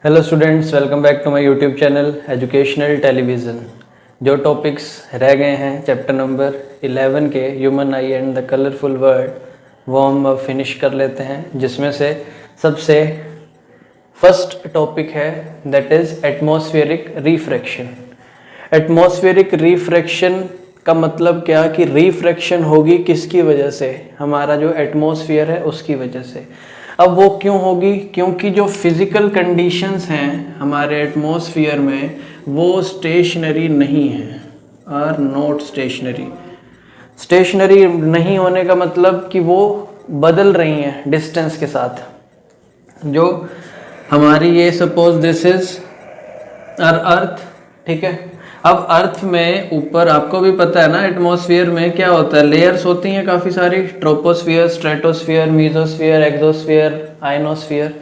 Hello students, welcome back to my YouTube channel educational television. जो topics रह गए हैं चैप्टर नंबर 11 के human eye and the colourful world, वो हम अब फिनिश कर लेते हैं, जिसमें से सबसे फर्स्ट टॉपिक है that is atmospheric refraction. Atmospheric refraction का मतलब क्या कि रिफ्रैक्शन होगी किसकी वजह से? हमारा जो एटमॉस्फेयर है उसकी वजह से। अब वो क्यों होगी? क्योंकि जो फिज़िकल कंडीशंस हैं हमारे एटमॉस्फेयर में वो स्टेशनरी नहीं हैं, आर नॉट स्टेशनरी। स्टेशनरी नहीं होने का मतलब कि वो बदल रही हैं डिस्टेंस के साथ। जो हमारी ये सपोज दिस इज आर अर्थ, ठीक है। अब अर्थ में ऊपर आपको भी पता है ना, एटमॉस्फेयर में क्या होता है, लेयर्स होती हैं काफ़ी सारी, troposphere, stratosphere, mesosphere, exosphere, ionosphere.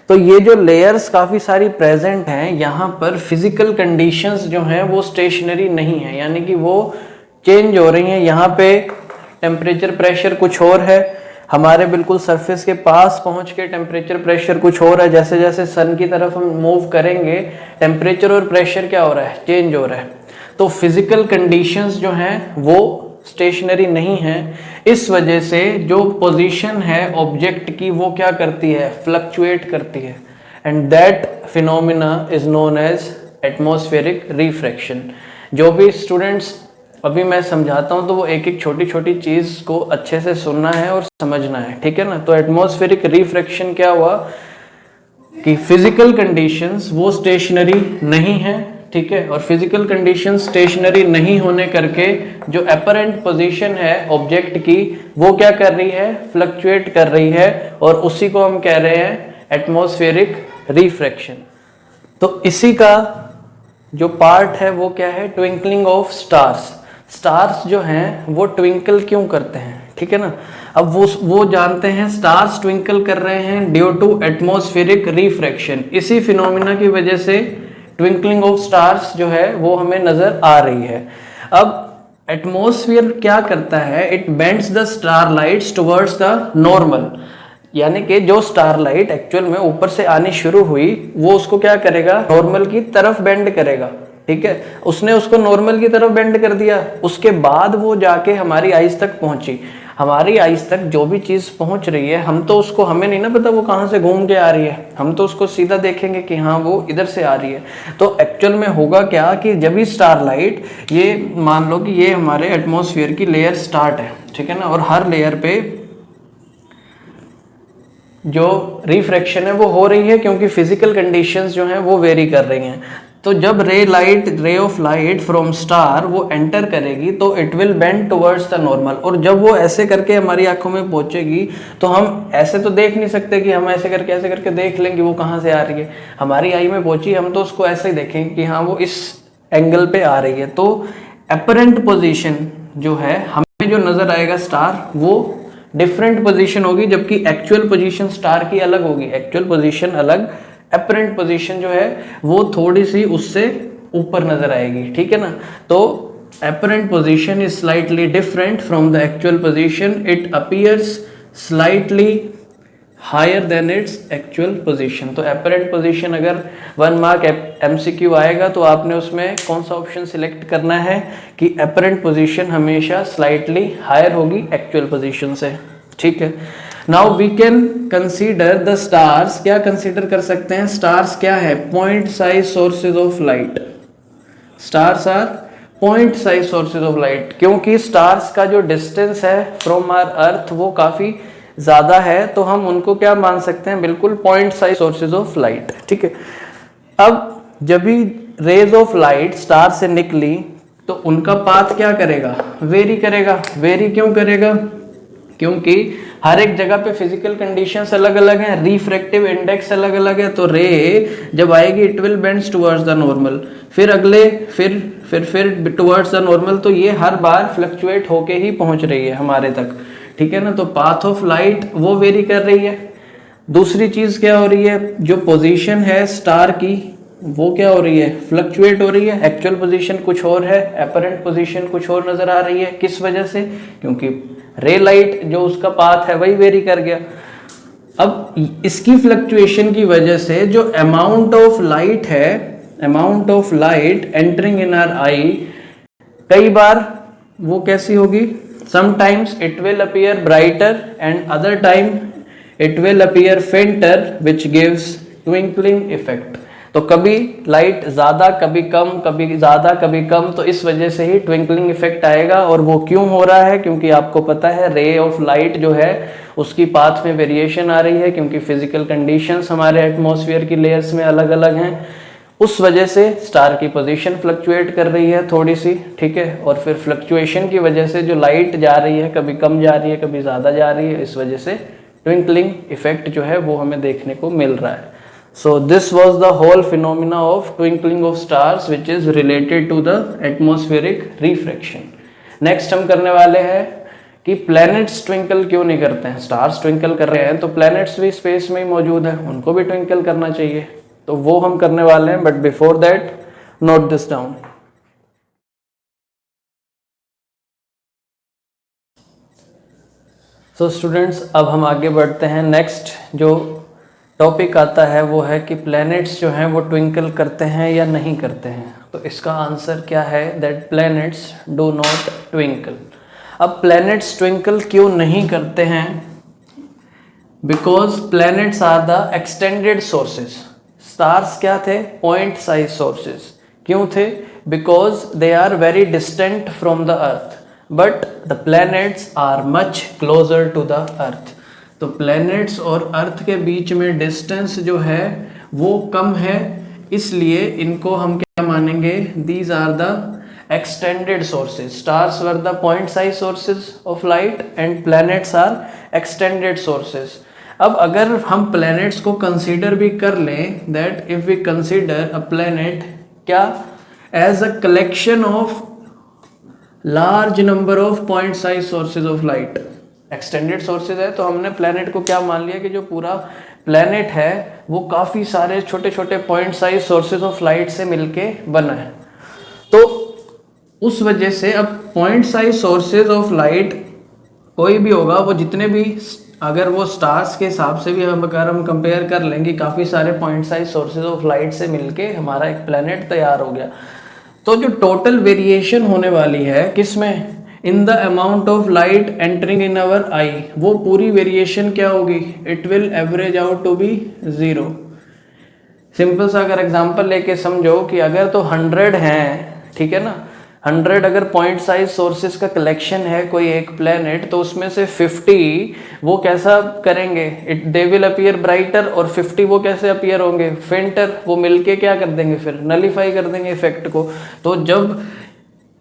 तो ये जो लेयर्स काफ़ी सारी प्रेजेंट हैं यहाँ पर, फिजिकल कंडीशंस जो हैं वो स्टेशनरी नहीं है, यानी कि वो चेंज हो रही हैं। यहाँ पे टेम्परेचर प्रेशर कुछ और है, हमारे बिल्कुल सरफेस के पास पहुंच के टेम्परेचर प्रेशर कुछ और है। जैसे जैसे सन की तरफ हम मूव करेंगे टेम्परेचर और प्रेशर क्या हो रहा है, चेंज हो रहा है। तो फिजिकल कंडीशंस जो हैं वो स्टेशनरी नहीं है। इस वजह से जो पोजीशन है ऑब्जेक्ट की वो क्या करती है, फ्लक्चुएट करती है, and that phenomena is known as atmospheric refraction. जो भी स्टूडेंट्स अभी मैं समझाता हूं तो वो एक एक छोटी छोटी चीज को अच्छे से सुनना है और समझना है, ठीक है ना। तो एटमॉस्फेरिक रिफ्रैक्शन क्या हुआ कि फिजिकल कंडीशंस वो स्टेशनरी नहीं है, ठीक है। और फिजिकल कंडीशंस स्टेशनरी नहीं होने करके जो अपरेंट पोजीशन है ऑब्जेक्ट की वो क्या कर रही है, फ्लक्चुएट कर रही है, और उसी को हम कह रहे हैं एटमॉस्फेरिक रिफ्रैक्शन। तो इसी का जो पार्ट है वो क्या है, ट्विंकलिंग ऑफ स्टार्स। स्टार्स जो हैं वो ट्विंकल क्यों करते हैं, ठीक है ना। अब वो जानते हैं स्टार्स ट्विंकल कर रहे हैं ड्यू टू एटमॉस्फेरिक रिफ्रैक्शन। इसी फिनोमिना की वजह से ट्विंकलिंग ऑफ स्टार्स जो है वो हमें नजर आ रही है। अब एटमॉस्फेयर क्या करता है, it bends the star lights towards the normal, यानी कि जो स्टारलाइट एक्चुअल में ऊपर से आनी शुरू हुई वो उसको क्या करेगा, नॉर्मल की तरफ बेंड करेगा, ठीक है। उसने उसको नॉर्मल की तरफ बेंड कर दिया, उसके बाद वो जाके हमारी आइज तक पहुंची। हमारी आइज तक जो भी चीज पहुंच रही है, हम तो उसको, हमें नहीं ना पता वो कहाँ से घूम के आ रही है, हम तो उसको सीधा देखेंगे कि हाँ वो इधर से आ रही है। तो एक्चुअल में होगा क्या कि जब भी स्टारलाइट, ये मान लो कि ये हमारे एटमॉस्फेयर की लेयर स्टार्ट है, ठीक है ना, और हर लेयर पे जो रिफ्रैक्शन है वो हो रही है क्योंकि फिजिकल कंडीशंस जो हैं वो वेरी कर रही हैं। तो जब ray of light from star वो एंटर करेगी तो it will bend towards the normal, और जब वो ऐसे करके हमारी आंखों में पहुंचेगी तो हम ऐसे तो देख नहीं सकते कि हम ऐसे करके देख लेंगे वो कहाँ से आ रही है। हमारी आई में पहुंची, हम तो उसको ऐसे ही देखेंगे कि हाँ वो इस एंगल पे आ रही है। तो अपरेंट पोजीशन जो है हमें जो नजर आएगा स्टार, वो डिफरेंट पोजीशन होगी, जबकि एक्चुअल पोजीशन स्टार की अलग होगी। एक्चुअल पोजीशन अलग, अपरेंट पोजीशन जो है वो थोड़ी सी उससे ऊपर नजर आएगी, ठीक है ना। तो apparent position is slightly different from the actual position, it appears slightly higher than its actual position. तो अपरेंट पोजीशन अगर 1 मार्क एमसीक्यू आएगा तो आपने उसमें कौन सा ऑप्शन सिलेक्ट करना है कि अपरेंट पोजीशन हमेशा स्लाइटली हायर होगी एक्चुअल पोजीशन से, ठीक है। Now we can consider the stars. क्या कंसीडर कर सकते हैं, स्टार्स क्या है, point size sources of light. Stars are point size sources of light, क्योंकि स्टार्स का जो डिस्टेंस है फ्रॉम आवर अर्थ वो काफी ज्यादा है, तो हम उनको क्या मान सकते हैं, बिल्कुल point size sources of light, ठीक है। अब जब भी रेज ऑफ लाइट स्टार से निकली तो उनका पाथ क्या करेगा, वेरी करेगा। वेरी क्यों करेगा, क्योंकि हर एक जगह पे फिजिकल कंडीशंस अलग अलग हैं, रिफ्रैक्टिव इंडेक्स अलग अलग है। तो रे जब आएगी it will bends towards the normal, फिर अगले फिर टुवर्ड्स द नॉर्मल। तो ये हर बार फ्लक्चुएट होके ही पहुंच रही है हमारे तक, ठीक है ना। तो पाथ ऑफ लाइट वो वेरी कर रही है। दूसरी चीज क्या हो रही है, जो पोजीशन है स्टार की वो क्या हो रही है, फ्लक्चुएट हो रही है। एक्चुअल पोजीशन कुछ और है, अपरेंट पोजीशन कुछ और नजर आ रही है। किस वजह से, क्योंकि रे लाइट जो उसका पाथ है वही वेरी कर गया। अब इसकी फ्लक्चुएशन की वजह से जो अमाउंट ऑफ लाइट है, amount of light entering in our eye, कई बार वो कैसी होगी, sometimes it will appear brighter and other time it will appear fainter which gives twinkling effect. तो कभी लाइट ज़्यादा, कभी कम, कभी ज़्यादा, कभी कम, तो इस वजह से ही ट्विंकलिंग इफेक्ट आएगा। और वो क्यों हो रहा है, क्योंकि आपको पता है रे ऑफ लाइट जो है उसकी पाथ में वेरिएशन आ रही है, क्योंकि फिजिकल कंडीशंस हमारे एटमॉस्फेयर की लेयर्स में अलग अलग हैं। उस वजह से स्टार की पोजीशन फ्लक्चुएट कर रही है थोड़ी सी, ठीक है। और फिर फ्लक्चुएशन की वजह से जो लाइट जा रही है, कभी कम जा रही है, कभी ज़्यादा जा रही है, इस वजह से ट्विंकलिंग इफेक्ट जो है वो हमें देखने को मिल रहा है। So this was the whole phenomena of twinkling of stars which is related to the atmospheric refraction. Next हम करने वाले हैं कि planets twinkle क्यों नहीं करते हैं। stars twinkle कर रहे हैं तो planets भी space में ही मौजूद है, उनको भी twinkle करना चाहिए, तो वो हम करने वाले हैं। but before that note this down. So students अब हम आगे बढ़ते हैं। next जो टॉपिक आता है वो है कि प्लैनेट्स जो हैं वो ट्विंकल करते हैं या नहीं करते हैं। तो इसका आंसर क्या है, that planets do not twinkle. अब प्लैनेट्स ट्विंकल क्यों नहीं करते हैं, because planets are the extended sources. Stars क्या थे, पॉइंट साइज सोर्सेज। क्यों थे, because they are very distant from the earth, but the planets are much closer to the earth. तो प्लैनेट्स और अर्थ के बीच में डिस्टेंस जो है वो कम है, इसलिए इनको हम क्या मानेंगे, these are the extended sources. Stars were the point size sources of light and planets are extended sources. अब अगर हम प्लैनेट्स को कंसीडर भी कर लें, that if we consider a planet क्या, as a collection of large number of point size sources of light, extended sources है, तो हमने प्लैनेट को क्या मान लिया कि जो पूरा प्लैनेट है वो काफ़ी सारे छोटे छोटे point size sources of light से मिलके बना है। तो उस वजह से अब point size sources of light कोई भी होगा, वो जितने भी, अगर वो स्टार्स के हिसाब से भी हम अगर हम कंपेयर कर लेंगे, काफ़ी सारे point size sources of light से मिलके हमारा एक प्लैनेट तैयार हो गया। तो जो टोटल वेरिएशन होने वाली है किसमें, in the amount of light entering in our eye, वो पूरी वेरिएशन क्या होगी, it will average out to be 0। Simple सा अगर एग्जांपल लेके समझो कि अगर तो 100 हैं, ठीक है ना, 100 अगर पॉइंट साइज सोर्सेज का कलेक्शन है कोई एक प्लैनेट, तो उसमें से 50 वो कैसा करेंगे, it they will appear brighter, और 50 वो कैसे अपीयर होंगे, फेंटर। वो मिलके क्या कर देंगे, फिर नलीफाई कर देंगे इफेक्ट को। तो जब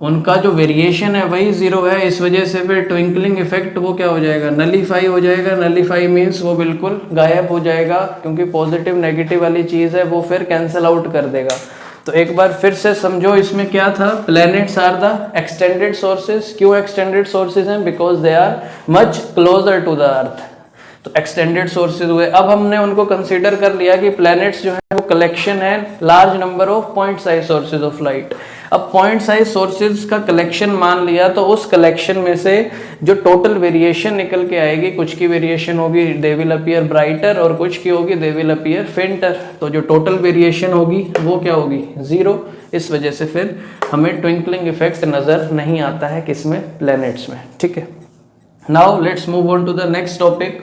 उनका जो वेरिएशन है वही 0 है, इस वजह से फिर ट्विंकलिंग इफेक्ट वो क्या हो जाएगा, नलीफाई हो जाएगा। नलीफाई मीन्स वो बिल्कुल गायब हो जाएगा, क्योंकि पॉजिटिव नेगेटिव वाली चीज़ है वो फिर कैंसिल आउट कर देगा। तो एक बार फिर से समझो इसमें क्या था, planets are the extended sources. क्यों एक्सटेंडेड सोर्सेज हैं, because they are much closer to the earth, तो एक्सटेंडेड सोर्सेज हुए। अब हमने उनको कंसीडर कर लिया कि प्लैनेट्स जो है वो कलेक्शन है large number of point size sources of light. अब पॉइंट साइज सोर्सेज का कलेक्शन मान लिया, तो उस कलेक्शन में से जो टोटल वेरिएशन निकल के आएगी, कुछ की वेरिएशन होगी दे विल अपीयर ब्राइटर, और कुछ की होगी दे विल अपीयर फेंटर। तो जो टोटल वेरिएशन होगी वो क्या होगी, 0। इस वजह से फिर हमें ट्विंकलिंग इफेक्ट नज़र नहीं आता है किसमें, प्लैनेट्स में, ठीक है। Now let's move on to the next topic,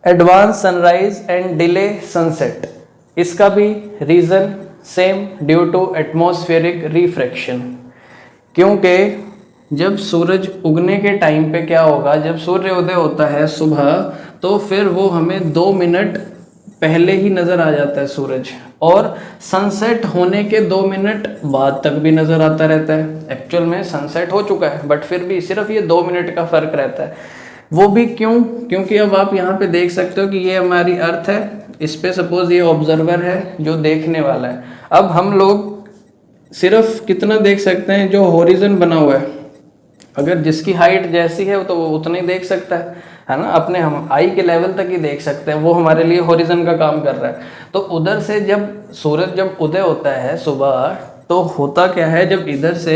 advance sunrise and delay sunset. इसका भी reason same, due to atmospheric refraction. क्योंकि जब सूरज उगने के टाइम पे क्या होगा, जब सूर्योदय होता है सुबह, तो फिर वो हमें 2 मिनट पहले ही नज़र आ जाता है सूरज, और सनसेट होने के 2 मिनट बाद तक भी नज़र आता रहता है। एक्चुअल में सनसेट हो चुका है, बट फिर भी सिर्फ ये 2 मिनट का फ़र्क रहता है। वो भी क्यों, क्योंकि अब आप यहाँ पे देख सकते हो कि ये हमारी अर्थ है, इस पे सपोज ये ऑब्जर्वर है जो देखने वाला है। अब हम लोग सिर्फ कितना देख सकते हैं, जो होरिजन बना हुआ है, अगर जिसकी हाइट जैसी है तो वो उतना ही देख सकता है ना, अपने हम आई के लेवल तक ही देख सकते हैं, वो हमारे लिए होरिजन का काम कर रहा है। तो उधर से जब सूरज जब उदय होता है सुबह, तो होता क्या है, जब इधर से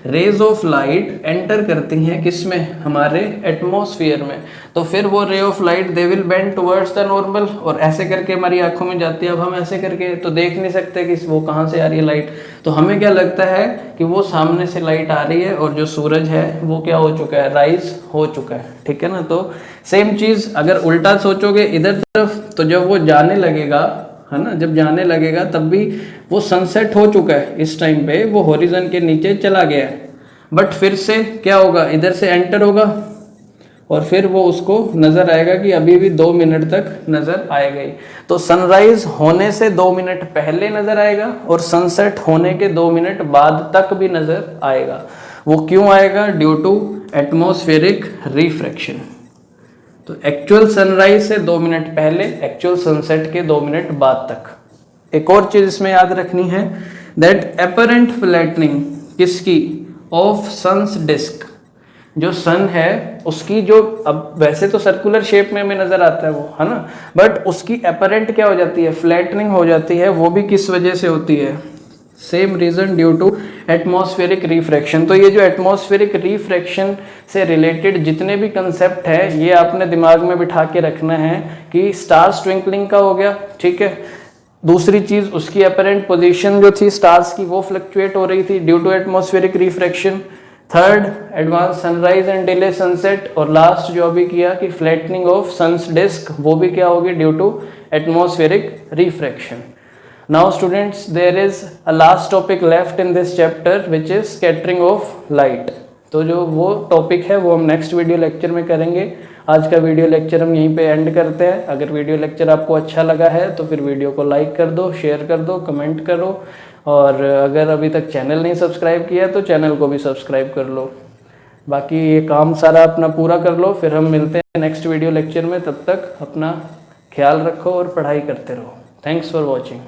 रेज ऑफ लाइट एंटर करती हैं किसमें, हमारे एटमॉस्फेयर में, तो फिर वो ray of light they will bend towards the normal, और ऐसे करके हमारी आंखों में जाती है। अब हम ऐसे करके तो देख नहीं सकते कि वो कहाँ से आ रही है लाइट, तो हमें क्या लगता है कि वो सामने से लाइट आ रही है और जो सूरज है वो क्या हो चुका है, राइज हो चुका है, ठीक है ना। तो सेम चीज अगर उल्टा सोचोगे इधर तरफ, तो जब वो जाने लगेगा, है ना, जब जाने लगेगा तब भी वो सनसेट हो चुका है, इस टाइम पे वो होरिजन के नीचे चला गया है। बट फिर से क्या होगा, इधर से एंटर होगा और फिर वो उसको नजर आएगा कि अभी भी 2 मिनट तक नजर आएगा ही। तो सनराइज होने से 2 मिनट पहले नजर आएगा और सनसेट होने के 2 मिनट बाद तक भी नजर आएगा। वो क्यों आएगा, ड्यू टू एटमॉस्फेरिक रिफ्रैक्शन। तो एक्चुअल सनराइज से 2 मिनट पहले, एक्चुअल सनसेट के 2 मिनट बाद तक। एक और चीज इसमें याद रखनी है, दैट एपरेंट फ्लैटनिंग किसकी, ऑफ सन्स डिस्क, जो सन है उसकी जो, अब वैसे तो सर्कुलर शेप में हमें नजर आता है वो, है ना, बट उसकी एपरेंट क्या हो जाती है, फ्लैटनिंग हो जाती है। वो भी किस वजह से होती है, same reason, due to atmospheric refraction. तो ये जो एटमॉस्फेरिक रिफ्रैक्शन से रिलेटेड जितने भी कंसेप्ट है, ये आपने दिमाग में बिठा के रखना है कि स्टार्स ट्विंकलिंग का हो गया, ठीक है। दूसरी चीज, उसकी अपरेंट पोजीशन जो थी स्टार्स की, वो फ्लक्चुएट हो रही थी due to atmospheric refraction. Third, advance sunrise and delay sunset. और लास्ट जो अभी किया कि फ्लैटनिंग ऑफ सन्स डिस्क, वो भी क्या होगी, due to atmospheric refraction. Now students, there is a last topic left in this chapter which is scattering of light. तो जो वो टॉपिक है वो हम नेक्स्ट वीडियो लेक्चर में करेंगे। आज का वीडियो लेक्चर हम यहीं पे एंड करते हैं। अगर वीडियो लेक्चर आपको अच्छा लगा है तो फिर वीडियो को लाइक कर दो, शेयर कर दो, कमेंट करो, और अगर अभी तक चैनल नहीं सब्सक्राइब किया तो चैनल को भी सब्सक्राइब कर लो। बाकी ये काम सारा अपना पूरा कर लो, फिर हम मिलते हैं नेक्स्ट वीडियो लेक्चर में। तब तक अपना ख्याल रखो और पढ़ाई करते रहो। Thanks for watching.